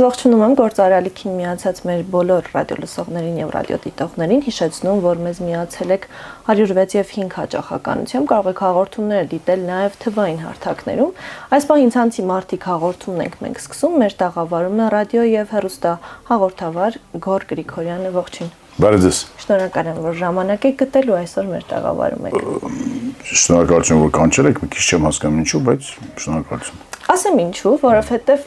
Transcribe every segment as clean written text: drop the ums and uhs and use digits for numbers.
Ողջունում եմ գործարարիքին միացած մեր բոլոր ռադիոլսողներին եւ ռադիոդիտողներին, հիշեցնում, որ մեզ միացել եք 106 եւ 5 հաճախականությամբ, կարող եք հաղորդումները դիտել նաեւ թվային հարթակներում։ Այս պահին ցանցի մարտիկ հաղորդումն ենք մենք սկսում, մեր տաղավարում է ռադիո եւ հեռուստա հաղորդավար Գոր Գրիգորյանը, ողջույն։ Բարև ձեզ։ Շնորհակալ եմ, որ ժամանակ եք գտել ու այսօր մեր տաղավարում եք։ Շնորհակալություն, որ կանչել եք, մի քիչ չեմ հասկանում ինչու, բայց շնորհակալություն։ Ասեմ ինչու, որովհետև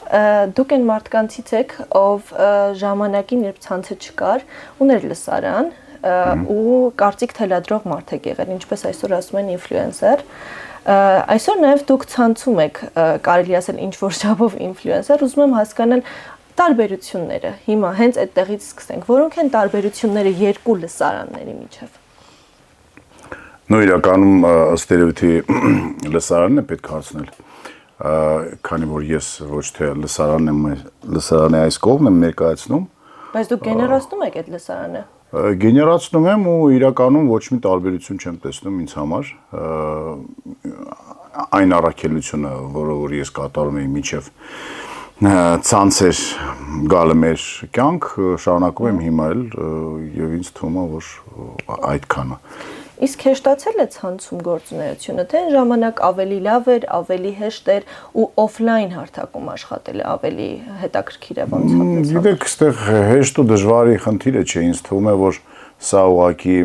դուք այն մարդկանցից եք, ով ժամանակին, երբ ցանցը չկար, ուներ լսարան ու կարծիք թելադրող մարդ եք եղել, ինչպես այսօր ասում են ինֆլուենսեր։ Այսօր նաև դուք ցանցում եք, կարելի ասել ինչ-որ չափով ինֆլուենսեր, ուզում եմ հասկանալ տարբերությունները։ Հիմա հենց այդտեղից սկսենք, որոնք են տարբերությունները երկու լսարանների միջև։ Իրականում ըստ երևույթի լսարանն է պետք հարցնել, քանի որ ես ոչ թե լսարանի այս կողմն եմ ներկայացնում։ Բայց դուք գեներացնում եք այդ լսարանը։ Գեներացնում եմ ու իրականում ոչ մի տարբերություն չեմ տեսնում ինձ համար։ Այն առաքելությունը, որը ես կատարում եի մինչև ցանցեր գալը մեր կյանք, շարունակում եմ հիմա էլ եւ ինձ թվում է, որ այդքանը։ Իսկ հեշտացել է ցանցում գործունեությունը, թե ժամանակ ավելի լավ էր, ավելի հեշտ էր ու օֆլայն հարթակում աշխատելը ավելի հետաքրքիր է ոնց է։ Գիտեք, այստեղ հեշտ ու դժվարի խնդիրը չէ, ինձ թվում է, որ սա ուղղակի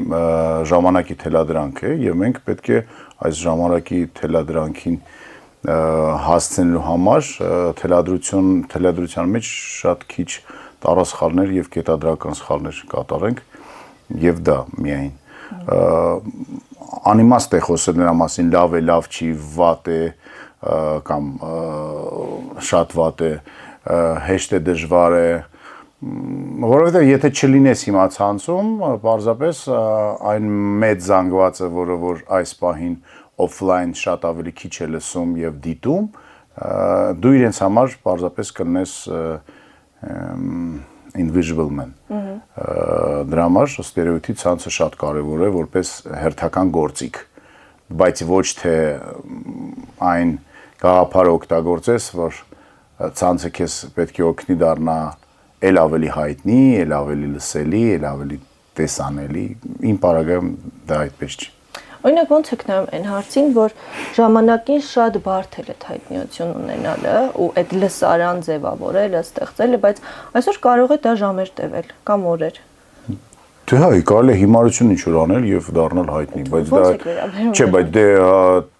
ժամանակի թելադրանք է եւ մենք պետք է այս ժամանակի թելադրանքին հասցնելու համար թելադրության մեջ շատ քիչ տարասխալներ եւ կետադրական սխալներ կատարենք եւ դա միայն անիմաստ է խոսել նրա մասին լավ է, լավ չի, վատ է կամ շատ վատ է, հեշտ է, դժվար է, որովհետև եթե չլինես հիմա ցանցում, պարզապես այն մեծ զանգվածը, որը որ այս պահին օֆլայն շատ ավելի քիչ է լսում եւ դիտում, դու իրենց համար պարզապես կլնես invisible man։ Դրա համար ըստ երևույթի ցանցը շատ կարևոր է որպես հերթական գործիք, բայց ոչ թե այն գաղափարը օգտագործես, որ ցանցը քեզ պետք է օգնի դառնա էլ ավելի հայտնի, էլ ավելի լսելի, էլ ավելի տեսանելի։ Իմ պարագայում դա այդպես չի։ Օրինակ ոնց եք նայում այն հարցին, որ ժամանակին շատ բարդ էր այդ հայտնիություն ունենալը ու այդ լսարան ձևավորելը, ստեղծելը, բայց այսօր կարող է դա ժամեր տևել կամ օրեր։ Դե հա, կարելի է հիմարություն ինչ-որ անել եւ դառնալ հայտնի, բայց դա չէ, բայց դե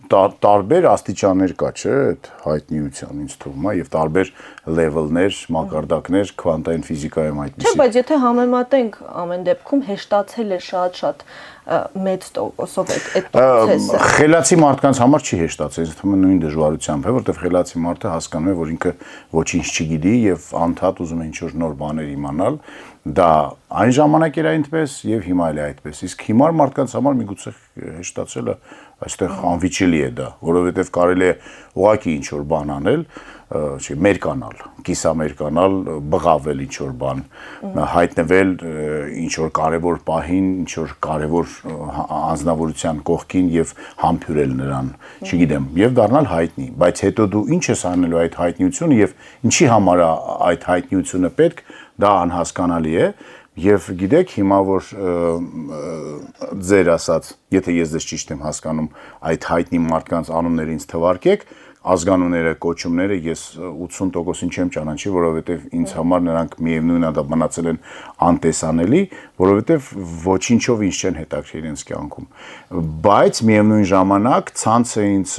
տարբեր աստիճաններ կա, չէ, այդ հայտնիության ինձ թվում է եւ տարբեր լեվելներ, մակարդակներ քվանտային ֆիզիկայում այդպես։ Չէ, բայց եթե համեմատենք ամեն դեպքում հեշտացել է շատ մեծ տոկոսով այդ process-ը։ Խելացի մարդկանց համար չի հեշտացել, ինձ թվում է նույն դժվարությամբ է, որտեղ խելացի մարդը հասկանում է, որ ինքը ոչինչ չգիտի եւ անդադ ուզում է ինչ-որ նոր բաներ իմանալ։ Դա այն ժամանակ էր այնպես եւ հիմա էլ է այդպես։ Իսկ հիմար մարդկանց համար միգուցե հեշտացելը այստեղ անվիճելի է դա, որովհետեւ կարելի է ուղակի ինչ-որ բան անել, չի մերկանալ, կիսամերկանալ, բղավել ինչ-որ բան, հայտնվել ինչ-որ կարևոր պահին, ինչ-որ կարևոր անձնավորության կողքին եւ համբուրել նրան, չգիտեմ, եւ դառնալ հայտնի, բայց հետո դու ինչ ես անելու այդ հայտնիությունը եւ ինչի համար է այդ հայտնիությունը պետք, դա անհասկանալի է։ Եվ գիտեք հիմա որ ձեր ասած, եթե ես դες ճիշտ եմ հասկանում, այդ հայտնի մարդկանց անունները ինձ թվարկեք, ազգանունները, կոչումները ես 80%-ին չեմ ճանաչի, որովհետև ինձ համար նրանք միևնույն է դա մնացել են անտեսանելի, որովհետև ոչինչով ինձ չեն հետաքրքրել իրենց կյանքում։ Բայց միևնույն ժամանակ ցանցը ինձ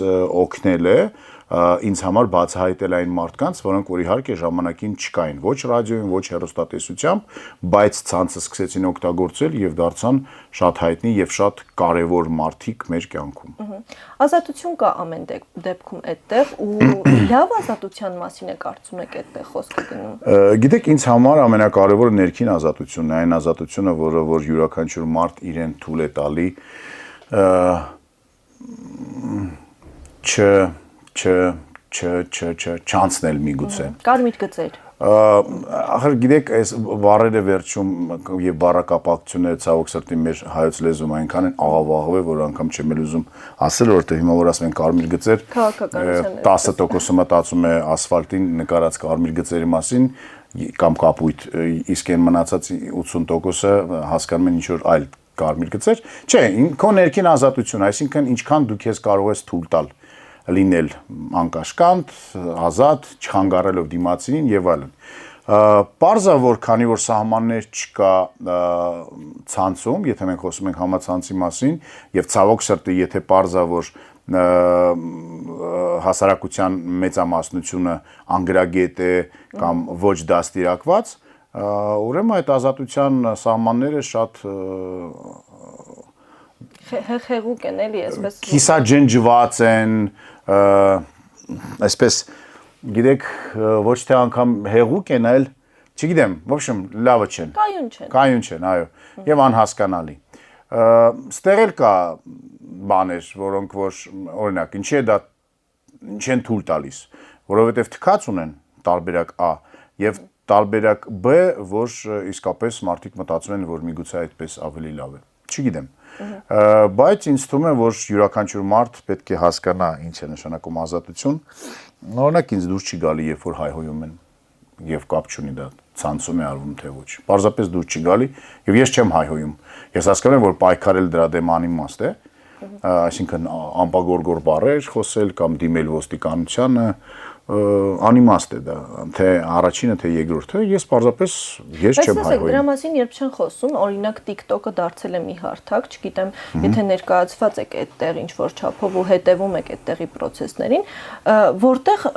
օգնել է ինձ համար բացահայտել այն մարդկանց, որոնք որ իհարկե ժամանակին չկային, ոչ ռադիոյում, ոչ հեռուստատեսությամբ, բայց ցանցը սկսեցին օգտագործել եւ դարձան շատ հայտնի եւ շատ կարեւոր մարդիկ մեր կյանքում։ Ազատություն կա ամեն դեպքում այդտեղ ու լավ ազատության մասին է կարծում եք այդտեղ խոսքը գնում։ Գիտեք, ինձ համար ամենակարևորը ներքին ազատությունն է, այն ազատությունը, որ յուրաքանչյուր մարդ իրեն թույլ է տալի չանցնել միգուցե։ Կարմիր գծեր։ Ախր գիտեք, այս բառերը վերջում եւ բառակապակցությունները ցավոք սրտի մեր հայոց լեզվում այնքան են աղավաղով է, որ անգամ չեմ էլ ուզում ասել, որովհետեւ հիմա որ ասում են կարմիր գծեր, 10% մտածում է ասֆալտին նկարած կարմիր գծերի մասին, կամ կապույտ, իսկ այն մնացած 80%-ը հասկանում են ինչ որ այլ կարմիր գծեր։ Չէ, քո ներքին ազատություն, այսինքն ինչքան դու քեզ կարող ես թույլ տալ լինել անկաշկանդ, ազատ, չխանգարելով դիմացինին եւ այլն։ Պարզա որ քանի որ սահմաններ չկա ցանցում, եթե մենք խոսում ենք համացանցի մասին, եւ ցավոք սրտի, եթե պարզա որ հասարակության մեծամասնությունը անգրագետ է կամ ոչ դաստիարակված, ուրեմն այդ ազատության սահմանները շատ հեղուկ են էլի, այսպես կիսաջնջված են, այսպես գիտեք, ոչ թե անգամ հեղուկ են, այլ չգիտեմ, в общем, լավը չեն։ Կայուն չեն, այո, եւ անհասկանալի։ Ստեղ էլ կա բաներ, որոնք որ օրինակ, ինչի է դա չեն թույլ տալիս, որովհետեւ թքած ունեն տարբերակ A եւ տարբերակ B, որ իսկապես մարդիկ մտածում են, որ միգուցե այդպես ավելի լավ է։ Չգիտեմ։ Բայց ինձ թվում է, որ յուրաքանչյուր մարդ պետք է հասկանա ինչ է նշանակում ազատություն։ Օրինակ ինձ դուրս չի գալի, երբ որ հայհոյում են եւ կապ չունի դա ցանցում է արվում թե ոչ։ Պարզապես դուրս չի գալի եւ ես չեմ հայհոյում։ Ես հասկանում եմ, որ պայքարել դրա դեմ անիմաստ է, այսինքն ամպագորգոր բառեր խոսել կամ դիմել ոստիկանությանը անիմաստ է դա, թե առաջինը թե երկրորդը, ես պարզապես ես չեմ հայհոյում։ Դրա մասին երբ չեն խոսում, օրինակ TikTok-ը դարձել է մի հարթակ, չգիտեմ, եթե ներկայացված եք այդտեղ ինչ որ չափով ու հետևում եք այդտեղի process-ներին, որտեղ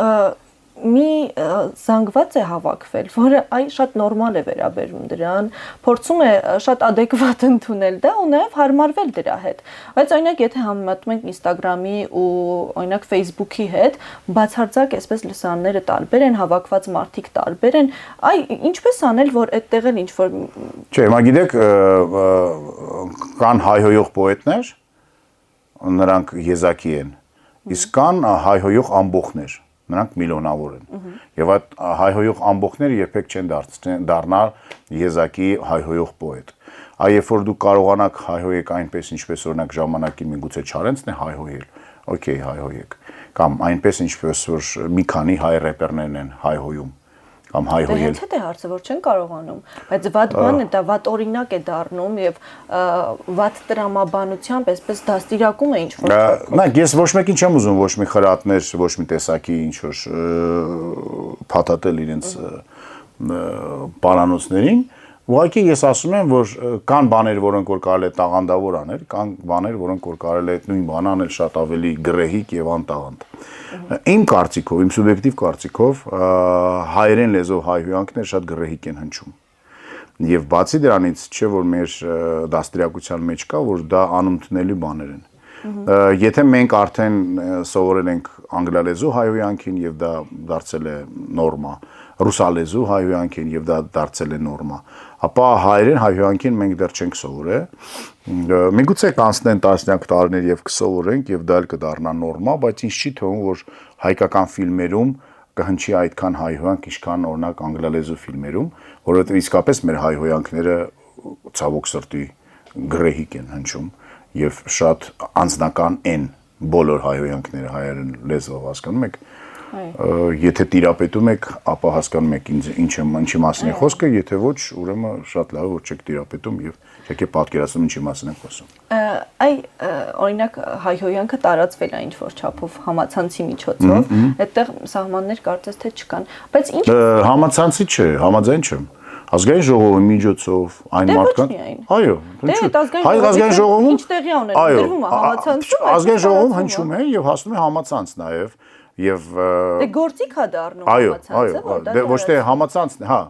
մի զանգված է հավաքվել, որը շատ նորմալ է վերաբերվում դրան, փորձում է շատ adekvat ընդունել դա ու նաև հարմարվել դրա հետ։ Բայց օրինակ եթե համեմատում ենք Instagram-ի ու օրինակ Facebook-ի հետ, բացարձակ այսպես լսանները տարբեր են, հավաքված մարդիկ տարբեր են, ինչպես անել, որ այդտեղ էլ ինչ որ Չէ, հիմա գիտեք, կան հայհոյող պոետներ, նրանք եզակի են, իսկ կան հայհոյող ամբոխներ, նրանք միլիոնավոր են։ Եվ այդ հայհոյող ամբոխները երբեք չեն դառնալ եզակի հայհոյող պոետ։ Երբ որ դուք կարողանաք հայհոյեք այնպես, ինչպես օրինակ ժամանակին միգուցե Չարենցն է հայհոյել, օքեյ, հայհոյեք, կամ այնպես ինչպես որ մի քանի հայ рэպերներն են հայհոյում կամ հայհոյել։ Դա հետ է հարցը, որ չեն կարողանում, բայց վատ բան է, դա վատ օրինակ է դառնում եւ վատ տրամաբանությամբ այսպես դաստիարակում է ինչ որ։ Նայեք, ես ոչ մեկին չեմ ուզում ոչ մի խրատներ, ոչ մի տեսակի ինչ որ փաթաթել իրենց պարանոցներին, ուղղակի ես ասում եմ, որ կան բաներ, որոնք որ կարելի է տաղանդավոր անել, կան բաներ, որոնք որ կարելի է նույն բանը անել շատ ավելի գրեհիկ եւ անտաղանդ։ Իմ կարծիքով, իմ սուբյեկտիվ կարծիքով, հայերեն լեզվով հայհոյանքները շատ գրեհիկ են հնչում։ Եվ բացի դրանից, չէ որ մեր դաստիարակության մեջ կա, որ դա անընդունելի բաներ են։ Եթե մենք արդեն սովորել ենք անգլալեզու հայհոյանքին եւ դա դարձել է նորմա, ռուսալեզու հայհոյանքին եւ դա դարձել է նորմա, ապա հայերեն հայհոյանքին մենք դեռ չենք սովորել։ Միգուցե կանցնեն տասնյակ տարիներ եւ կսովորենք եւ դա էլ կդառնա նորմա, բայց ինձ չի թվում, որ հայկական ֆիլմերում կհնչի այդքան հայհոյանք, ինչքան օրինակ անգլալեզու ֆիլմերում, որովհետեւ իսկապես մեր հայհոյանքները ցավոք սրտի գրեհիկ են հնչում եւ շատ անձնական են բոլոր հայհոյանքները հայերեն լեզվով, հասկանում եք։ Եթե տիրապետում եք, ապա հասկանում եք ինչի մասին է խոսքը, եթե ոչ, ուրեմն շատ լավ է որ չեք տիրապետում եւ եկեք պատկերացնում ինչի մասին ենք խոսում։ Օրինակ հայհոյանքը տարածվել է ինչ որ չափով համացանցի միջոցով, այդտեղ սահմաններ կարծես թե չկան, բայց ինչ համացանցի չէ, համաձայն չեմ։ Ազգային ժողովի միջոցով այն մարդկանց, այո, ազգային ժողովում ինչ տեղի ունեն, դրվում է համացանցում, ազգային ժողովում հնչում է եւ հասնում է համացանց նաեւ եւ դե գործիք է դառնում համացանցը, որ դա ոչ թե համացանցն է, հա,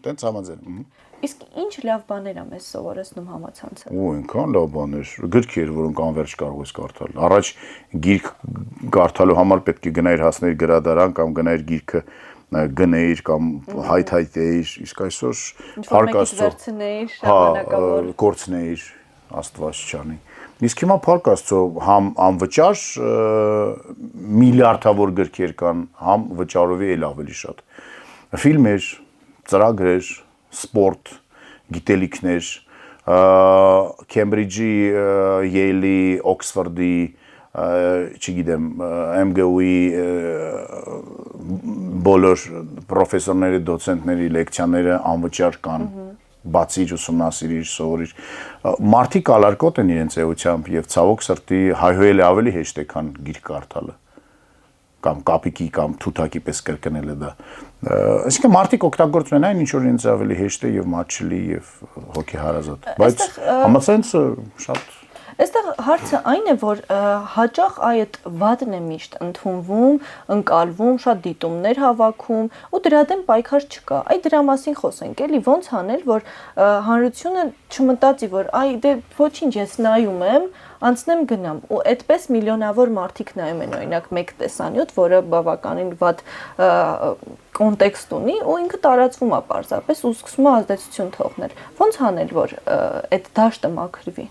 տենց համաձայն։ Իսկ ինչ լավ բաներ է մեզ սովորեցնում համացանցը։ Այնքան լավ բաներ, գրքեր, որոնք անverջ կարող ես կարդալ։ Առաջ գիրք կարդալու համար պետք է գնայր հասներ գրադարան կամ գնայր գիրքը գնեիր կամ հայթայթեիր, իսկ այսօր փառք Աստծո, կորցնեիր, Աստված չանի։ Իսկ հիմա փառք Աստծո, համ անվճար միլիարդավոր գրքեր կան, համ վճարովի էլ ավելի շատ։ Ֆիլմեր, ծրագրեր, սպորտ, գիտելիքներ, Քեմբրիջի, Յեյլի, Օքսֆորդի, չգիտեմ, MGU-ի բոլոր պրոֆեսորների, դոցենտների լեկցիաները անվճար կան, բացիր, ուսումնասիրիր, սովորիր։ Մարդիկ ալարկոտ են իրենց էությամբ եւ ցավոք սրտի հայհոյել ավելի հեշտ է, քան գիրք կարդալը կամ կապիկի կամ թութակի պես կրկնել է դա։ Այսինքն մարդիկ օգտագործում են այն ինչ որ ինձ ավելի հեշտ է եւ մատչելի եւ հոգեհարազատ։ Բայց համացանց շատ Այստեղ հարցը այն է, որ հաճախ այդ վատն է միշտ ընդունվում, ընկալվում, շատ դիտումներ հավաքում ու դրա դեմ պայքար չկա։ Այ դրա մասին խոսենք, էլի ոնց անել, որ հանրությունը չմտածի, որ այ դե ոչինչ ես նայում եմ, անցնեմ գնամ ու այդպես միլիոնավոր մարդիկ նայում են օրինակ մեկ տեսանյութ, որը բավականին վատ կոնտեքստ ունի ու ինքը տարածվում է պարզապես ու սկսում է ազդեցություն թողնել։ Ոնց անել, որ այդ դաշտը մաքրվի։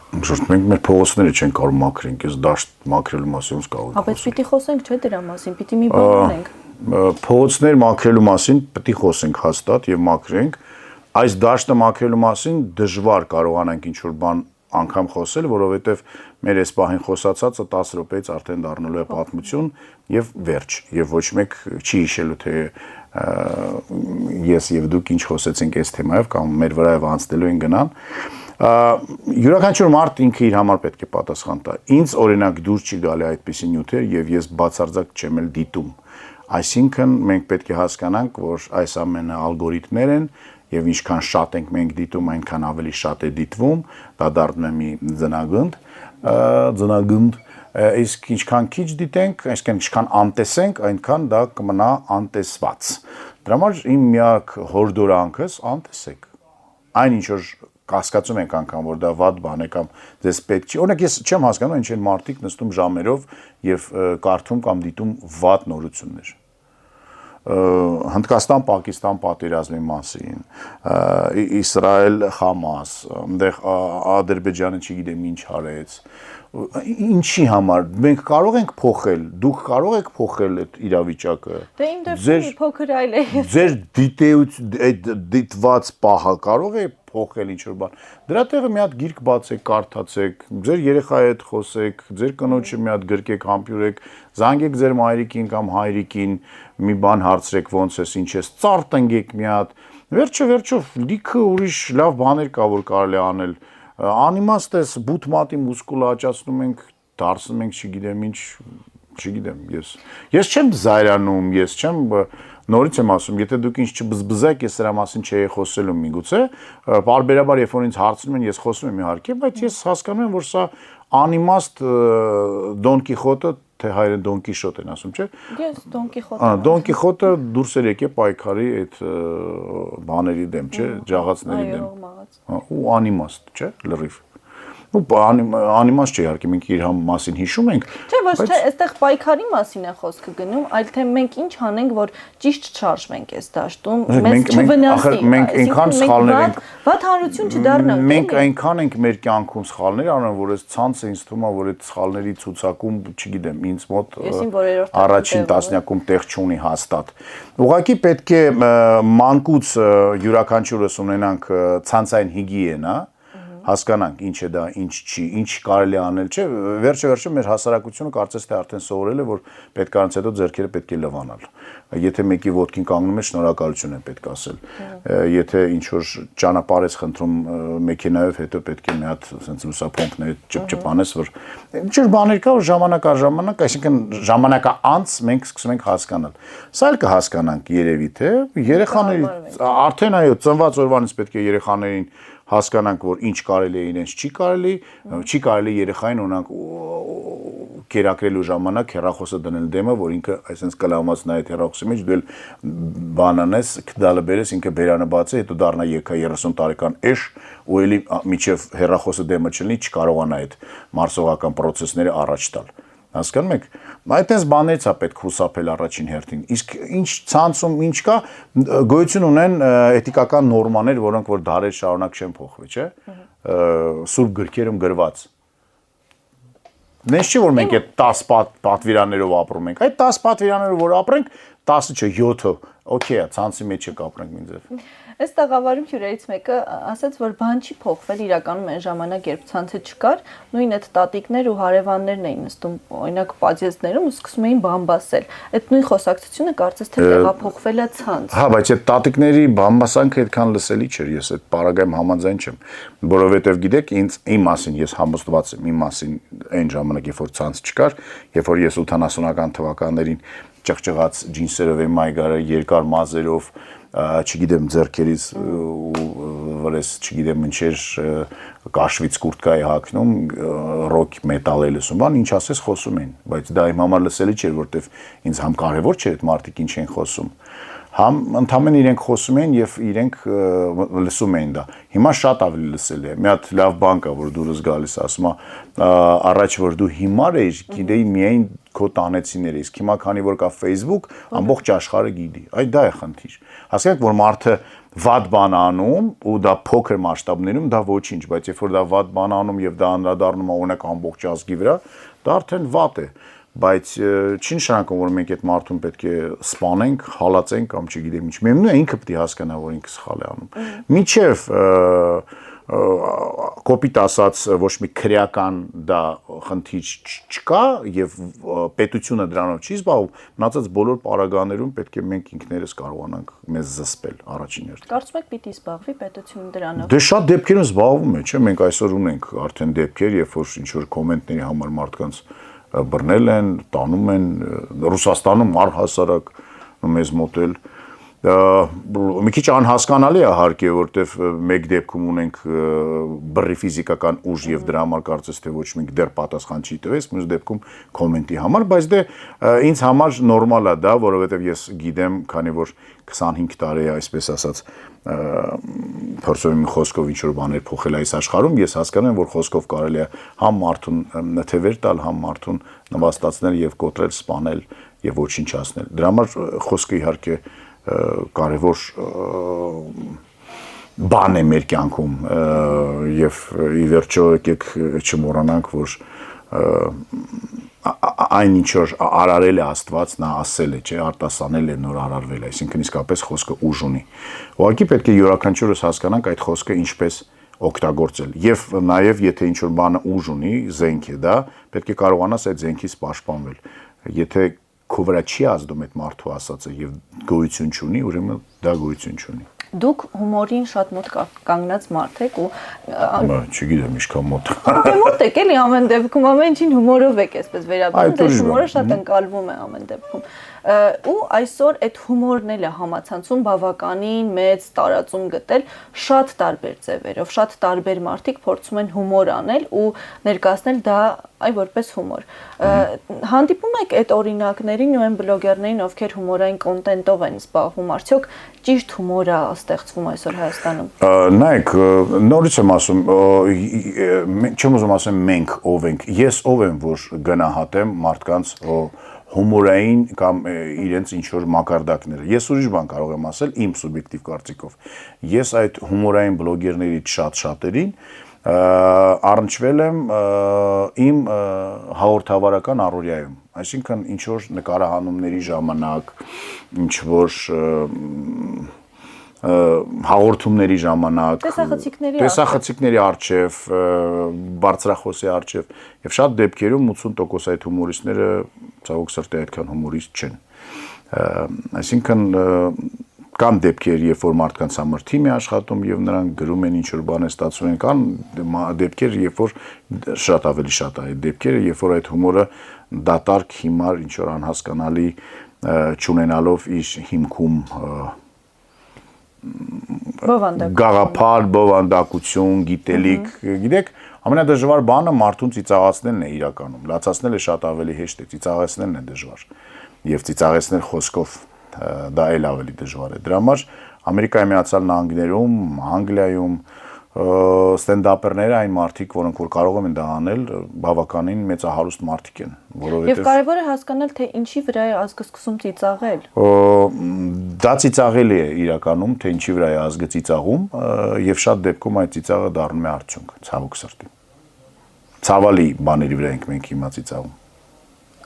Շուրջ մենք մեր փողոցները չենք կարող մաքրենք, ես դաշտ մաքրելու մասին կարող եմ։ Բայց պիտի խոսենք չէ դրա մասին, պիտի մի բան անենք։ Փողոցներ մաքրելու մասին պիտի խոսենք հաստատ եւ մաքրենք։ Այս դաշտը մաքրելու մասին դժվար կարողանանք ինչ-որ բան անգամ խոսել, որովհետեւ մեր այս պահին խոսածածը 10 րոպեից արդեն դառնալու է պատմություն եւ վերջ, եւ ոչ մեկ չի հիշելու թե ես եւ դուք ինչ խոսեցինք այս թեմայով կամ մեր վրայով անցնելու են գնան։ Յուրաքանչյուր մարդ ինքը իր համար պետք է պատասխան տա։ Ինձ օրինակ դուր չի գալի այդպիսի նյութեր եւ ես բացարձակ չեմ էլ դիտում։ Այսինքն մենք պետք է հասկանանք, որ այս ամենը ալգորիթմներ են եւ ինչքան շատ ենք մենք դիտում, այնքան ավելի շատ է դիտվում, դա դառնում է մի ձնագունդ, իսկ ինչքան քիչ դիտենք, այսինքն ինչքան անտեսենք, այնքան դա կմնա անտեսված։ Դրա համար իմ միակ հորդորանքս անտեսեք։ Այն ինչ որ կասկածում ենք անգամ, որ դա վատ բան է կամ ձեզ պետք չի։ Օրինակ ես չեմ հասկանում, ինչ են մարդիկ նստում ժամերով եւ կարդում կամ դիտում վատ նորություններ։ Հնդկաստան-Պակիստան պատերազմի մասին, Իսրայել-Համաս, այնտեղ Ադրբեջանը չգիտեմ ինչ արեց։ Ինչի համար մենք կարող ենք փոխել, դուք կարող եք փոխել այդ իրավիճակը։ Դե իմ դեպքում փոքր այլ է։ Ձեր դիտված պահը կարող է փոխել ինչ-որ բան։ Դրա տեղը մի հատ գիրք բացեք, կարդացեք, ձեր երեխայի հետ խոսեք, ձեր կնոջը մի հատ գրկեք, համբյուրեք, զանգեք ձեր մայրիկին կամ հայրիկին, մի բան հարցրեք, ոնց ես, ինչ ես, ծառ տնկեք մի հատ։ Վերջը լիքը ուրիշ լավ բաներ կա, որ կարելի անել։ Անիմաստ էս բութ մատի մուսկուլը աճացնում ենք, դարձնում ենք, չգիտեմ ինչ, չգիտեմ, ես չեմ զայրանում, ես չեմ նորից եմ ասում, եթե դուք ինձ չբզբզեք, ես դրա մասին չէի խոսելու միգուցե, բարբերաբար երբ որ ինձ հարցնում են, ես խոսում եմ իհարկե, բայց ես հասկանում եմ, որ սա անիմաստ Դոն Կիխոտը, թե հայերեն Դոն Կիշոտ են ասում, չէ՞։ Ես Դոն Կիխոտը։ Դոն Կիխոտը դուրս էր եկե պայքարի այդ բաների դեմ, չէ՞, ջաղացների դեմ։ Ու անիմաստ, չէ՞, լրիվ։ Ու անիմաստ չէ, իհարկե մենք իր մասին հիշում ենք։ Չէ, ոչ թե այստեղ պայքարի մասին է խոսքը գնում, այլ թե մենք ինչ անենք, որ ճիշտ չշարժվենք այս դաշտում, մեզ չվնասի։ Մենք այնքան սխալներ ենք։ Վատ հանրություն չդառնանք։ Մենք այնքան ենք մեր կյանքում սխալներ անում, որ այս ցանցը ինձ թվում է, որ այդ սխալների ցուցակում, չգիտեմ, ինձ մոտ առաջին տասնյակում տեղ չունի հաստատ։ Ուղղակի պետք է մանկուց յուրաքանչյուրս ունենանք ցանցային հիգիենա, հասկանանք ինչ է դա, ինչ չի, ինչ կարելի անել, չէ, վերջը մեր հասարակությունը կարծես թե արդեն սովորել է, որ պետքանից հետո ձեռքերը պետք է լվանալ։ Եթե մեկի ոտքին կանգնում է, շնորհակալություն է պետք ասել։ Եթե ինչ որ ճանապարհ ես խնդրում մեքենայով, հետո պետք է մի հատ ասենց լուսափոնքներ ճպճպանես, որ ինչ որ բաներ կա, որ ժամանակ առ ժամանակ, այսինքն ժամանակա անց մենք սկսում ենք հասկանալ։ Սա էլ կհասկանանք երևի, թե երեխաների արդեն այո, ծնված օրվանից պետք է երեխաներին հասկանանք, որ ինչ կարելի է իրենց չի կարելի երեխային օրինակ կերակրելու ժամանակ հեռախոսը դնել դեմը, որ ինքը այսպես կլամած նայ այդ հեռախոսի մեջ, դու էլ բանանես, քդալը բերես, ինքը բերանը բացի, հետո դառնա եկա 30 տարեկան էշ, ու էլի միջև հեռախոսը դեմը չլինի, չկարողանա այդ մարսողական process-ները առաջ տալ։ Հասկանում եք, այդպես բաներից է պետք խուսափել առաջին հերթին, իսկ ինչ ցանցում ինչ կա, գոյություն ունեն էթիկական նորմաներ, որոնք որ դարեր շարունակ չեն փոխվել, չէ՞, սուրբ գրքերում գրված։ Նես չի որ մենք այդ 10 պատվիրաններով ապրում ենք, այդ 10 պատվիրաններով որ ապրենք, 10-ը չէ, 7-ը, օքեյ է, ցանցի մեջ է կապրենք ինձ։ Այս տաղավարում հյուրերից մեկը ասաց, որ բան չի փոխվել իրականում այն ժամանակ, երբ ցանցը չկար, նույն այդ տատիկներ ու հարևաններն էին նստում, օրինակ պատիեզներում ու սկսում էին բամբասել։ Այդ նույն խոսակցությունը կարծես թե տեղափոխվել է ցանց։ Հա, բայց այդ տատիկների բամբասանքը այդքան լսելի չէր, ես այդ պարագայում համաձայն չեմ, որովհետև գիտեք, իմ մասին ես համոզված եմ, իմ մասին այն ժամանակ, երբ որ ցանց չկար, երբ որ ես 80-ական թվականներին ճղճղած ջինսերով եմ այգարել, երկար մազերով, չգիտեմ ձեռքերից վրես, չգիտեմ ինչեր կաշվից կուրտկայի հագնում, ռոք մետալ է լսում, բան ինչ ասես խոսում էին, բայց դա իմ համար լսելի չէր, որտեվ ինձ համ կարևոր չէր այդ մարդիկ ինչ են խոսում, համ ընդհանրեն իրենք խոսում էին եւ իրենք լսում էին դա։ Հիմա շատ ավելի լսելի է։ Մի հատ լավ բան կա, որ դուրս գալիս, ասում է, առաջ որ դու հիմար էիր, գիտեի միայն քո տանեցիները, իսկ հիմա քանի որ կա Facebook, ամբողջ աշխարհը գիտի։ Այդ դա է խնդիր։ Հասկանաք, որ մարդը վատ բան անում ու դա փոքր մասշտաբներում դա ոչինչ, բայց երբ որ դա վատ բան անում եւ դա անդրադառնում է օրինակ ամբողջ ազգի վրա, դա արդեն վատ է։ Բայց չի նշանակում, որ մենք այդ մարդուն պետք է սպանենք, հալածենք կամ չգիտեմ ինչ։ Միևնույն է ինքը պետք է հասկանա, որ ինքը սխալ է անում։ Միջև կոպիտ ասած ոչ մի քրեական դա խնդիր չկա եւ պետությունը դրանով չի զբաղվում, մնացած բոլոր պարագաներում պետք է մենք ինքներս կարողանանք մեզ զսպել առաջին հերթին։ Կարծում եք պիտի զբաղվի պետությունը դրանով։ Դե շատ դեպքերում զբաղվում է, չէ՞, մենք այսօր ունենք արդեն դեպքեր, երբ որ ինչ որ կոմենտների համար մարդկանց բռնել են, տանում են, Ռուսաստանում առհասարակ մեզ մոտ էլ մի քիչ անհասկանալի է հարկե, որտեվ մեկ դեպքում ունենք բռի ֆիզիկական ուժ եւ դրա համար կարծես թե ոչ մեկ դեռ պատասխան չի տվես, մյուս դեպքում կոմենտի համար, բայց դե ինձ համար նորմալ է դա, որովհետեւ ես գիտեմ, քանի որ 25 տարի է, այսպես ասած, փորձում եմ խոսքով ինչ-որ բաներ փոխել այս աշխարհում, ես հասկանում եմ, որ խոսքով կարելի է համ մարդուն նթևեր տալ, համ մարդուն նվաստացնել եւ կոտրել, սպանել եւ ոչնչացնել։ Դրա համար խոսքը իհարկե կարևոր բան է մեր կյանքում եւ ի վերջո եկեք չմոռանանք, որ այն ինչ որ արարել է Աստված, նա ասել է, չէ, արտասանել է, նոր արարվել է, այսինքն իսկապես խոսքը ուժ ունի։ Ուղղակի պետք է յուրաքանչյուրս հասկանանք այդ խոսքը ինչպես օգտագործել։ Եվ նաեւ եթե ինչ որ բանը ուժ ունի, զենք է դա, պետք է կարողանաս այդ զենքից պաշտպանվել։ Եթե քո վրա չի ազդում այդ մարդու ասածը եւ գոյություն չունի, ուրեմն դա գոյություն չունի։ Դուք հումորին շատ մոտ կանգնած մարդ եք ու չգիտեմ ինչքան մոտ։ Դե մոտ եք էլի ամեն դեպքում, ամեն ինչին հումորով եք այսպես վերաբերվում, դե հումորը շատ ընկալվում է ամեն դեպքում։ Ու այսօր այդ հումորն էլ է համացանցում բավականին մեծ տարածում գտել շատ տարբեր ձևերով, շատ տարբեր մարդիկ փորձում են հումոր անել ու ներկայացնել դա այ որպես հումոր։ Հանդիպում եք այդ օրինակներին ու այն բլոգերներին, ովքեր հումորային կոնտենտով են զբաղվում, արդյոք ճիշտ հումոր է ստեղծվում այսօր Հայաստանում։ Նայեք, նորից եմ ասում, չեմ ուզում ասեմ մենք ով ենք, ես ով եմ, որ գնահատեմ մարդկանց հումորային կամ իրենց ինչ-որ մակարդակները։ Ես ուրիշ բան կարող եմ ասել իմ սուբյեկտիվ կարծիքով։ Ես այդ հումորային բլոգերներից շատ-շատերին առնչվել եմ իմ հաղորդավարական առօրյայում, այսինքն ինչ-որ նկարահանումների ժամանակ, ինչ-որ հաղորդումների ժամանակ, տեսախցիկների առջև, բարձրախոսի առջև եւ շատ դեպքերում 80% այդ հումորիստները ցավոք սրտի այդքան հումորիստ չեն։ Այսինքն կան դեպքեր, երբ որ մարդկանց համար թիմ է աշխատում եւ նրանք գրում են ինչ-որ բան է ստացվում են, կան դեպքեր, երբ որ շատ ավելի շատ է այդ դեպքերը, երբ որ այդ հումորը դատարկ, հիմար, ինչ-որ անհասկանալի չունենալով իր հիմքում գաղափար, բովանդակություն, գիտելիք, գիտեք, ամենադժվար բանը մարդուն ծիծաղացնելն է իրականում, լացացնելը շատ ավելի հեշտ է, ծիծաղացնելն է դժվար եւ ծիծաղեցնել խոսքով դա էլ ավելի դժվար է։ Դրա համար Ամերիկայի Միացյալ Նահանգներում, Անգլիայում ստենդափերները այն մարդիկ, որոնք որ կարող են դա անել, բավականին մեծահարուստ մարդիկ են, որովհետեւ Եվ կարևոր է հասկանալ, թե ինչի վրա է ազգը սկսում ծիծաղել։ Դա ծիծաղելի է իրականում, թե ինչի վրա է ազգը ծիծաղում, եւ շատ դեպքում այդ ծիծաղը դառնում է արդյունք, ցավոք սրտի։ Ցավալի բաների վրա ենք մենք հիմա ծիծաղում։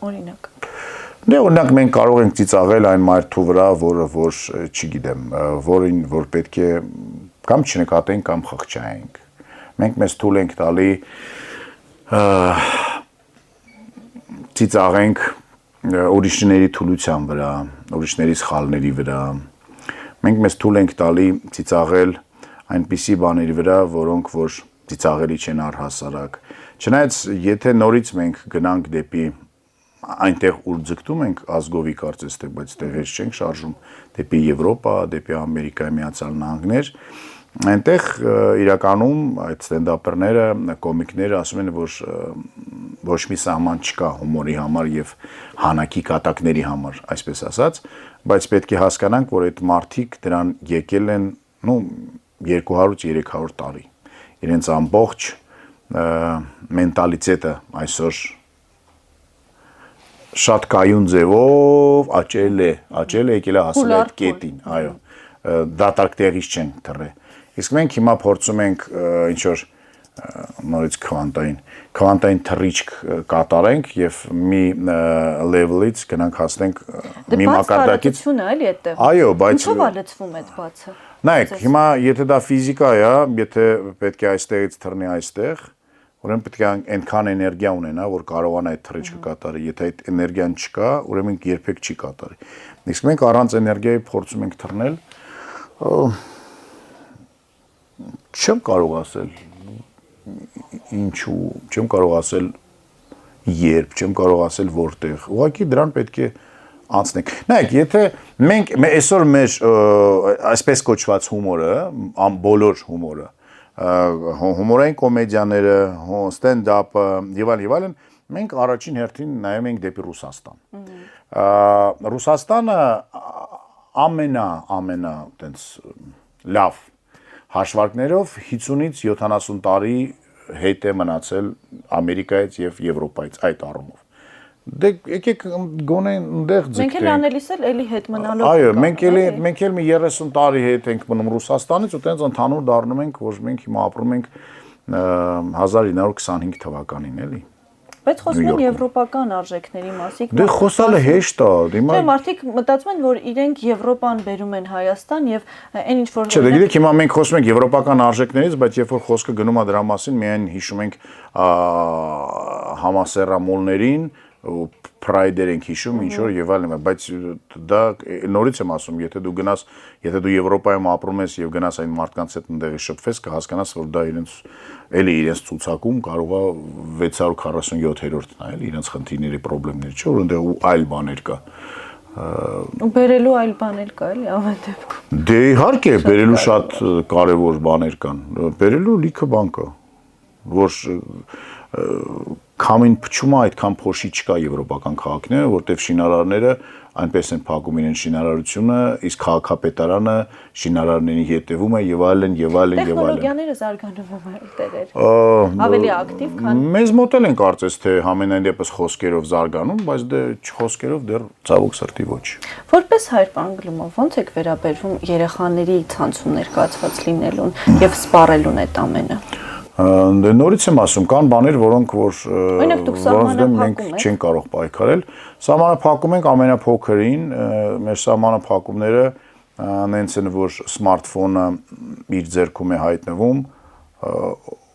Օրինակ Դե օրինակ մենք կարող ենք ծիծաղել այն մարդու վրա, որը որ չգիտեմ, որին որ պետք է կամ չնկատենք կամ խղճայենք։ Մենք մեզ թույլ ենք տալի ծիծաղենք ուրիշների թուլության վրա, ուրիշների սխալների վրա։ Մենք մեզ թույլ ենք տալի ծիծաղել այնպիսի բաների վրա, որոնք որ ծիծաղելի չեն առհասարակ։ Չնայած եթե նորից մենք գնանք դեպի այնտեղ ուր ձգտում ենք ազգովի կարծես թե, բայց տեղեր չենք շարժում դեպի Եվրոպա, դեպի Ամերիկայի Միացյալ Նահանգներ, այնտեղ իրականում այդ ստենդափերները, կոմիկները ասում են, որ ոչ մի սահման չկա հումորի համար եւ հանակի կատակների համար, այսպես ասած, բայց պետք է հասկանանք, որ այդ մարդիկ դրան եկել են, 200-300 տարի։ Իրենց ամբողջ մենտալիտետը այսօր շատ կայուն ձևով աճել է եկել է հասել այդ կետին, այո, դատարկ տեղից չեն թռել։ Իսկ մենք հիմա փորձում ենք ինչ որ նորից քվանտային թռիչք կատարենք եւ մի level-ից գնանք հասնենք մի մակարդակից։ Էլի այդտեղ։ Այո, բայց ինչով է լցվում այդ բացը։ Նայեք, հիմա եթե դա ֆիզիկա է, եթե պետք է այստեղից թռնի այստեղ, ուրեմն պետք է այնքան էներգիա ունենա, որ կարողանա այդ թռիչքը կատարի։ Եթե այդ էներգիան չկա, ուրեմն երբեք չի կատարի։ Իսկ մենք առանց էներգիայի փորձում ենք թռնել, չեմ կարող ասել ինչու, չեմ կարող ասել երբ, չեմ կարող ասել որտեղ։ Ուղղակի դրան պետք է անցնենք։ Նայեք, եթե մենք այսօր մեր այսպես կոչված հումորը, բոլոր հումորը, հումորային կոմեդիաները, ստենդափը եւ այլն, մենք առաջին հերթին նայում ենք դեպի Ռուսաստան։ Ռուսաստանը ամենա տենց լավ հաշվարկներով 50-ից 70 տարի հետ է մնացել Ամերիկայից եւ Եվրոպայից այդ առումով։ Դե եկեք գոնե այնտեղ ձգտենք։ Մենք էլ անելիս էլի հետ մնալով։ Այո, մենք էլ մի 30 տարի հետ ենք մնում Ռուսաստանից ու տենց ընդհանուր դառնում ենք, որ մենք հիմա ապրում ենք 1925 թվականին, էլի։ Բայց խոսում են եվրոպական արժեքների մասին։ Դե խոսալը հեշտ է, դիմա։ Չէ, մարդիկ մտածում են, որ իրենք Եվրոպան բերում են Հայաստան եւ այն ինչ որ Չէ, դե գիտեք, հիմա մենք խոսում ենք եվրոպական արժեքներից, բայց երբ որ խոսքը գնում է դրա մասին, միայն հիշում ենք համասեռամոլներին, Pride-եր ենք հիշում, ինչ որ եւ այլն, բայց դա նորից եմ ասում, եթե դու Եվրոպայում ապրում ես եւ գնաս այն մարդկանց հետ ընդդեղի շփվես, կհասկանաս, որ դա իրենց ցուցակում կարող է 647-րդն է, էլի իրենց խնդիրների, խնդիրները, չէ՞ որ ընդեղ այլ բաներ կա։ Ու բերելու այլ բաներ կա, էլի ամեն դեպքում։ Դե իհարկե, բերելու շատ կարևոր բաներ կան։ Բերելու լիքը բան կա, որ քամին փչումը այդքան փոշի չկա եվրոպական քաղաքները, որտեղ շինարարները այնպես են փակում իրեն շինարարությունը, իսկ քաղաքապետարանը շինարարների հետևում է եւ այլն եւ այլն եւ այլն։ Տեխնոլոգիաները զարգանում են այդտեղեր։ Ավելի ակտիվ, քան մեզ մոտ են կարծես թե համենայն դեպս խոսքերով զարգանում, բայց դե խոսքերով դեռ ցավոք սրտի ոչ։ Որպես հայր անգլումով ո՞նց եք վերաբերվում երեխաների ցանցում ներկայացված լինելուն եւ սպառելուն այդ ամենը։ Դե նորից եմ ասում, կան բաներ, որոնք Օրինակ դուք սահմանափակում եք։ Չեն կարող պայքարել։ Սահմանափակում ենք ամենափոքրին, մեր սահմանափակումները նենց են, որ սմարթֆոնը իր ձեռքում է հայտնվում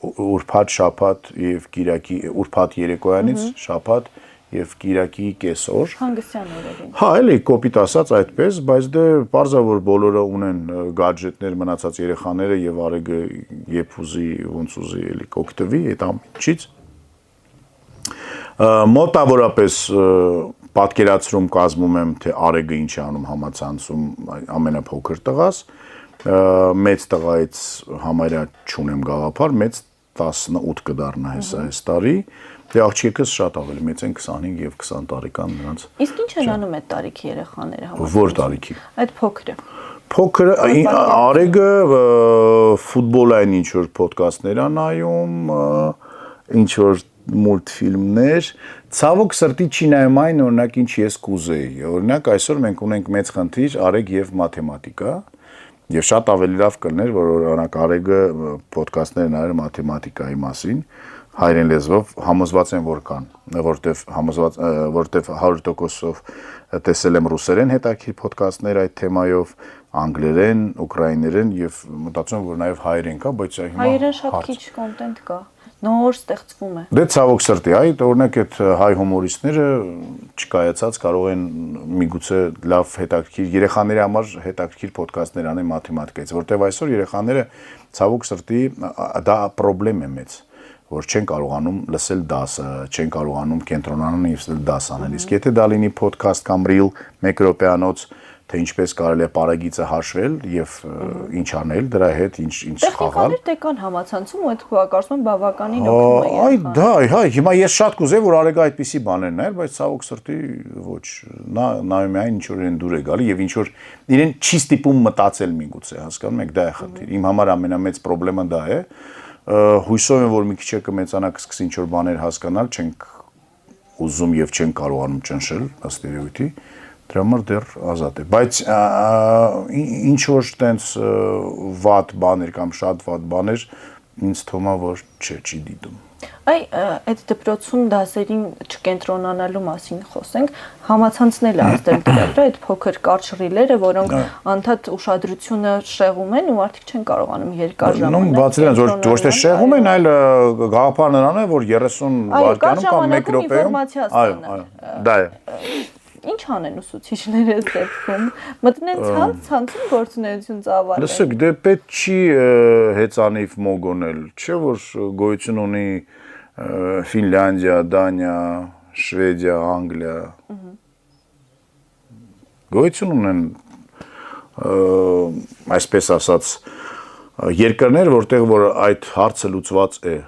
ուրբաթ, շաբաթ եւ կիրակի, ուրբաթ երեկոյանից շաբաթ եւ կիրակի կեսօր։ Հանգստյան օրերին։ Հա, էլի կոպիտ ասած այդպես, բայց դե պարզա որ բոլորը ունեն գադջետներ մնացած երեխաները եւ արեգը երբ ուզի ոնց ուզի էլի կօգտվի այդ ամենից։ Մոտավորապես պատկերացրում կազմում եմ թե արեգը ինչ է անում համացանցում ամենափոքր տղաս, մեծ տղայից համարյա չունեմ գաղափար, մեծ 18 կդառնա հեսա այս տարի։ Դե աղջիկս շատ ավելի մեծ են 25 եւ 20 տարեկան նրանց։ Իսկ ինչ են անում այդ տարիքի երեխաները համարյա։ Որ տարիքի։ Այդ փոքրը։ Փոքրը արեգը ֆուտբոլային ինչ որ ոդկասթներ ա նայում, ինչ որ մուլտֆիլմներ, ցավոք սրտի չի նայում այն օրինակ ինչ ես կուզեի։ Օրինակ այսօր մենք ունենք մեծ խնդիր արեգ եւ մաթեմատիկա, եւ շատ ավելի լավ կլներ, որ օրինակ արեգը ոդկասթներ նայեր մաթեմատիկայի մասին, հայերեն լեզվով համոզված եմ որ կան, որտեվ 100%-ով տեսել եմ ռուսերեն հետաքրքիր ոդքասթներ այդ թեմայով, անգլերեն, ուկրաիներեն եւ մտածում եմ որ նաեւ հայերեն կա, բայց հիմա հայերեն շատ քիչ կոնտենտ կա։ Նոր ստեղծվում է։ Դե ցավոք սրտի, այդ օրինակ այդ հայ հումորիստները չկայացած կարող են միգուցե լավ հետաքրքիր երեխաների համար հետաքրքիր ոդքասթներ անեն մաթեմատիկայից, որտեվ այսօր երեխաները ցավոք սրտի դա խնդրեմ է մեծ, որ չեն կարողանում լսել դասը, չեն կարողանում կենտրոնանալ եւ լսել դաս անել։ Իսկ եթե դա լինի ոդքասթ կամ ռիլ 1 րոպեանոց թե ինչպես կարելի է պարագիծը հաշվել եւ ինչ անել դրա հետ, ինչ խաղալ։ Տեխնիկաներ դե կան համացանցում ու այդ կարծում եմ բավականին օգնում է։ Այ դա, հա, հիմա ես շատ կուզեի որ արեգա այդպիսի բաներ նայեր, բայց ցավոք սրտի ոչ, նա նայում է այն ինչ որ իրեն դուր է գալի եւ ինչ որ իրեն չի ստիպում մտածել միգուցե, հասկանում եք, դա է խնդիր։ Իմ համար ամենամեծ խնդրեմը դա է։ Հույսով եմ որ մի քիչ կմեծանա կսկսի ինչ որ բաներ հասկանալ, չենք ուզում եւ չենք կարողանում ճնշել ըստ երևույթի։ Դրա համար դեռ ազատ է, բայց ինչ որ տենց վատ բաներ կամ շատ վատ բաներ ինձ թվում է որ չի դիտում։ Այ այդ դպրոցում դասերին չկենտրոնանալու մասին խոսենք, համացանցնել է ազդել դրա վրա այդ փոքր կարճ ռիլերը, որոնք անդադ ուշադրությունը շեղում են ու արդյոք չեն կարողանում երկար ժամանակ։ Նույն բացի դրանից ոչ թե շեղում են, այլ գաղափարն նրան է, որ 30 վայրկյանում կամ 1 րոպեում, այո, դա է։ Ինչ անեն ուսուցիչները այս դեպքում, մտնեն ցանցում գործունեություն ծավալեն։ Լսեք, դե պետք չի հեծանիվ մոգոնել, չէ՞ որ գոյություն ունի Ֆինլանդիա, Դանիա, Շվեդիա, Անգլիա։ Գոյություն ունեն այսպես ասած երկրներ, որտեղ որ այդ հարցը լուծված է։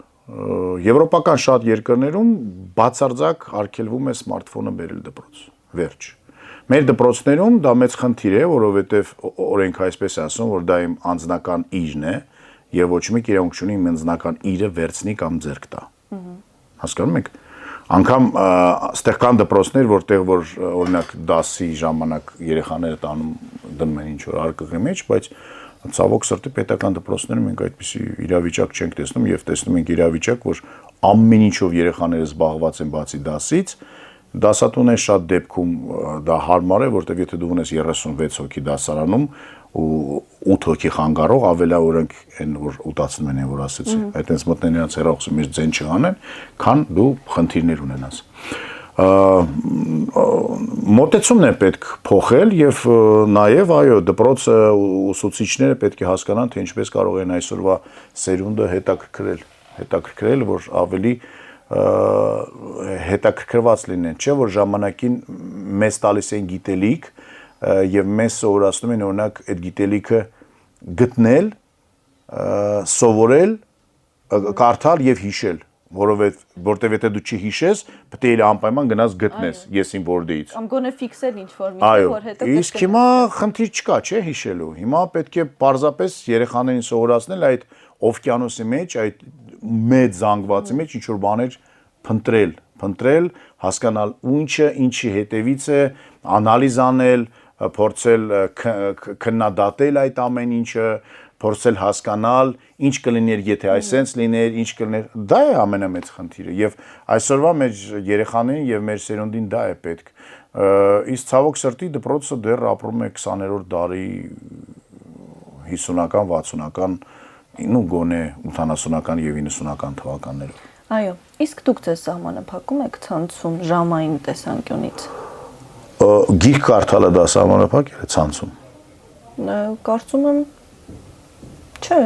Եվրոպական շատ երկրներում բացարձակ արգելվում է սմարթֆոնը բերել դպրոց։ Վերջ։ Մեր դպրոցներում դա մեծ խնդիր է, որովհետև օրենքը այսպես է ասում, որ դա իմ անձնական իրն է եւ ոչ մեկ իրավունք չունի իմ անձնական իրը վերցնի կամ ձեռք տա։ Հասկանում եք։ Անկամ այստեղ կան դպրոցներ, որտեղ որ օրինակ դասի ժամանակ երեխաները տանում դնում են ինչ որ արկղի մեջ, բայց ցավոք սրտի պետական դպրոցներում մենք այդպիսի իրավիճակ չենք տեսնում եւ տեսնում ենք իրավիճակ, որ ամեն ինչով երեխաները զբաղված են բացի դասից։ Դասատուն է շատ դեպքում դա հարմար է, որտեղ եթե դու ունես 36 հոգի դասարանում ու 8 հոգի խանգարող, ավելավորենք այն որ ուտացնում են, որ ասեցի, այդտենց մտնեն նրանց հեռախոսի մեջ ձեն չանեն, քան դու խնդիրներ ունենաս։ Մոտեցումն է պետք փոխել եւ նաեւ այո դպրոցը ուսուցիչները պետք է հասկանան թե ինչպես կարող են այսօրվա սերունդը հետաքրքրել որ ավելի հետաքրքրված լինեն, չէ՞ որ ժամանակին մեզ տալիս են գիտելիք եւ մեզ սովորացնում են օրինակ այդ գիտելիքը գտնել, սովորել, կարդալ եւ հիշել, որովհետեւ եթե դու չհիշես, պետք է անպայման գնաս գտնես եսին բորդից։ Կամ գոնե ֆիքսել ինչ-որ մի որ հետո իսկ հիմա խնդիր չկա, չէ՞ հիշելու։ Հիմա պետք է պարզապես երեխաներին սովորացնել այդ օվկիանոսի մեջ, այդ մեծ զանգվածի մեջ ինչ որ բաներ փնտրել, հասկանալ ինչի հետևից է, անալիզ անել, փորձել քննադատել այդ ամեն ինչը, փորձել հասկանալ, ինչ կլիներ, եթե այսպես լիներ, ինչ կլիներ, դա է ամենամեծ խնդիրը եւ այսօրվա մեր երեխաներին եւ մեր սերունդին դա է պետք։ Իսկ ցավոք սրտի դպրոցը դեռ ապրում է 20-րդ դարի 50-ական, 60-ական, ու գոնե 80-ական եւ 90-ական թվականներով։ Այո, իսկ դուք ձեզ սահմանափակում եք ցանցում ժամային տեսանկյունից։ Գիրք կարդալը դա սահմանափակ է ցանցում։ Կարծում եմ չէ։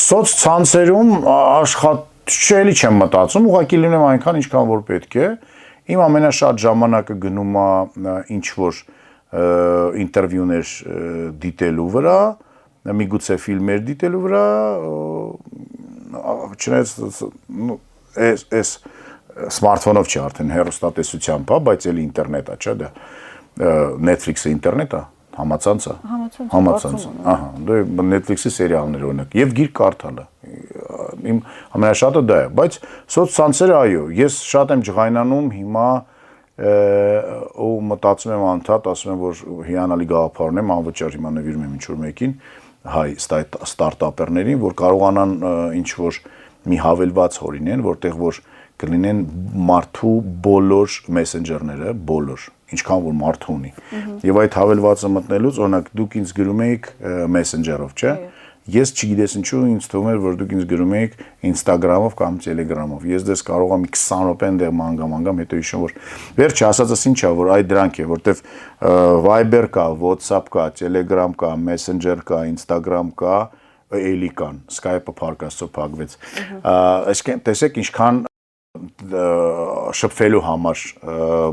Սոց ցանցերում աշխատել չեմ մտածում, ուղղակի լինեմ այնքան ինչքան որ պետք է։ Իմ ամենաշատ ժամանակը գնում է ինչ որ ինտերվյուներ դիտելու վրա, միգուցե ֆիլմեր դիտելու վրա, չնայած այս սմարթֆոնով չի արդեն հեռուստատեսությամբ, բայց էլի ինտերնետ է, չէ՞ դա Netflix-ը ինտերնետ է, համացանց է։ Համացանց։ Ահա, դե Netflix-ի սերիալներ օրինակ եւ գիրք կարդալը։ Իմ ամենաշատը դա է, բայց սոցցանցերը այո, ես շատ եմ ջղայնանում հիմա ու մտածում եմ անդադ, ասում եմ որ հիանալի գաղափար ունեմ, անվճար հիմա նվիրում եմ ինչ որ մեկին հայ ստարտափերներին, որ կարողանան ինչ որ մի հավելված հորինեն, որտեղ որ կլինեն մարդու բոլոր մեսենջերները, բոլոր, ինչքան որ մարդը ունի։ Եվ այդ հավելվածը մտնելուց, օրինակ դուք ինձ գրում եք մեսենջերով, չէ՞։ Ես չգիտես ինչու ինձ թվում էր, որ դուք ինձ գրում եք Instagram-ով կամ Telegram-ով։ Ես դες կարող եմ 20 րոպե այնտեղ մանգամ, հետո հիշում որ վերջը ասածս ինչ է, որ այդ դրանք է, որտեվ Viber կա, WhatsApp կա, Telegram կա, Messenger կա, Instagram կա, էլի կան, Skype-ը փարկաստո փակվեց։ Այսինքն տեսեք ինչքան շփվելու համար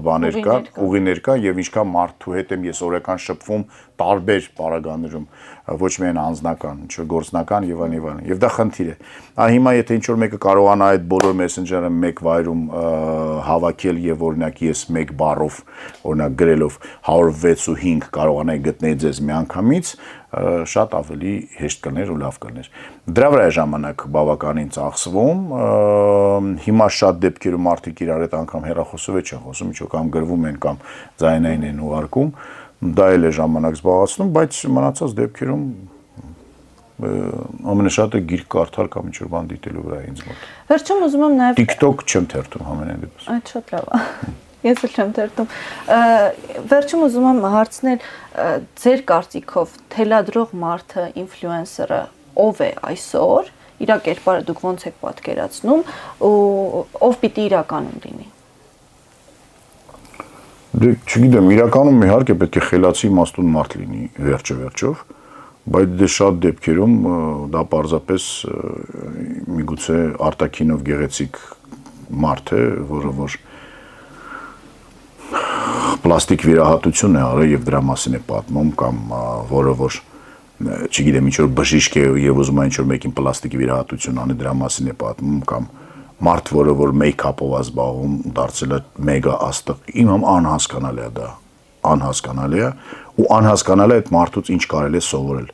բաներ կա, ուղիներ կա եւ ինչքան մարդու հետ եմ ես օրական շփվում տարբեր պարագաներում, ոչ միայն անձնական, ինչ որ գործնական եւ այլն։ Եվ դա խնդիր է։ Հիմա եթե ինչ որ մեկը կարողանա այդ բոլոր մեսենջերը մեկ վայրում հավաքել եւ օրինակ ես մեկ բառով, օրինակ գրելով 106.5 կարողանայի գտնել ձեզ միանգամից, շատ ավելի հեշտ կներ ու լավ կներ։ Դրա վրա է ժամանակ բավականին ծախսվում։ Հիմա շատ դեպքերում մարդիկ իրար հետ անգամ հեռախոսով չեն խոսում, ինչ որ կամ գրվում են կամ ձայնային են ուղարկում, դա էլ է ժամանակ զբաղացնում, բայց մնացած դեպքերում ամենաշատը գիրք կարդալ կամ ինչ որ բան դիտելու վրա է ինձ մոտ։ Վերջում ուզում եմ նաև TikTok չեմ թերթում ամենայն դեպս։ Այդ շատ լավ է։ Ես էլ չեմ թերթում։ Վերջում ուզում եմ հարցնել ձեր կարծիքով թելադրող մարդը, ինֆլուենսերը ով է այսօր, իր կերպարը դուք ոնց եք պատկերացնում ու ով պիտի իրականում լինի։ Դե չգիտեմ, իրականում իհարկե պետք է խելացի իմաստուն մարդ լինի վերջով, բայց դե շատ դեպքերում դա պարզապես միգուցե արտաքինով գեղեցիկ մարդ է, որը որ պլաստիկ վիրահատություն է արել եւ դրա մասին է պատմում կամ որը որ չգիտեմ ինչ որ բժիշկ է եւ ուզում է ինչ որ մեկին պլաստիկ վիրահատություն անի դրա մասին է պատմում կամ մարդ որը որ մեյքափով է զբաղվում դարձել է մեգա աստղ իմ անհասկանալի է դա անհասկանալի է ու անհասկանալի է այդ մարդուց ինչ կարելի է սովորել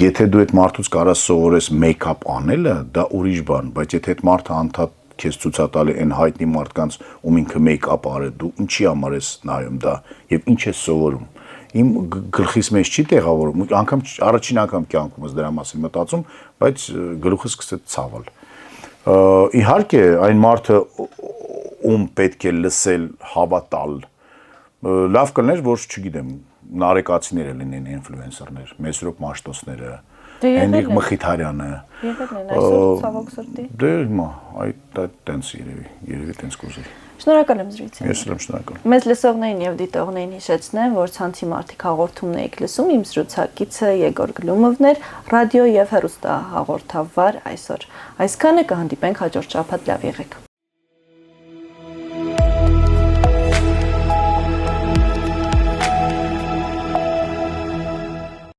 եթե դու այդ մարդուց կարաս սովորես մեյքափ անելը դա ուրիշ բան բայց եթե այդ մարդը անդադ քեզ ցուցատալի այն հայտնի մարդկանց ում ինքը մեյքափ արել դու ինչի համար ես նայում դա եւ ինչ ես սովորում իմ գլխիս մեջ չի տեղավորում անգամ առաջին անգամ կյանքումս դրա մասին մտածում բայց գլուխս սկսեց ցավել իհարկե այն մարդը ում պետք է լսել հավատալ լավ կլներ որ չգիտեմ նարեկացիները լինեն ինֆլուենսերներ Մեսրոպ Մաշտոցները Հենրիկ Մխիթարյանը եղել են այսօր ցավոք սրտի դե հիմա այդ տենց երևի տենց կուզեի Շնորհակալ եմ զրույցին ես եմ շնորհակալ մեզ լսողներին եւ դիտողներին հիշեցնեմ որ ցանցի մարդիկ հաղորդումն եք լսում իմ զրուցակիցը Եգոր Գլումովն էր ռադիո եւ հեռուստա հաղորդավար այսօր այսքանը կհանդիպենք հաջորդ շաբաթ լավ եղեք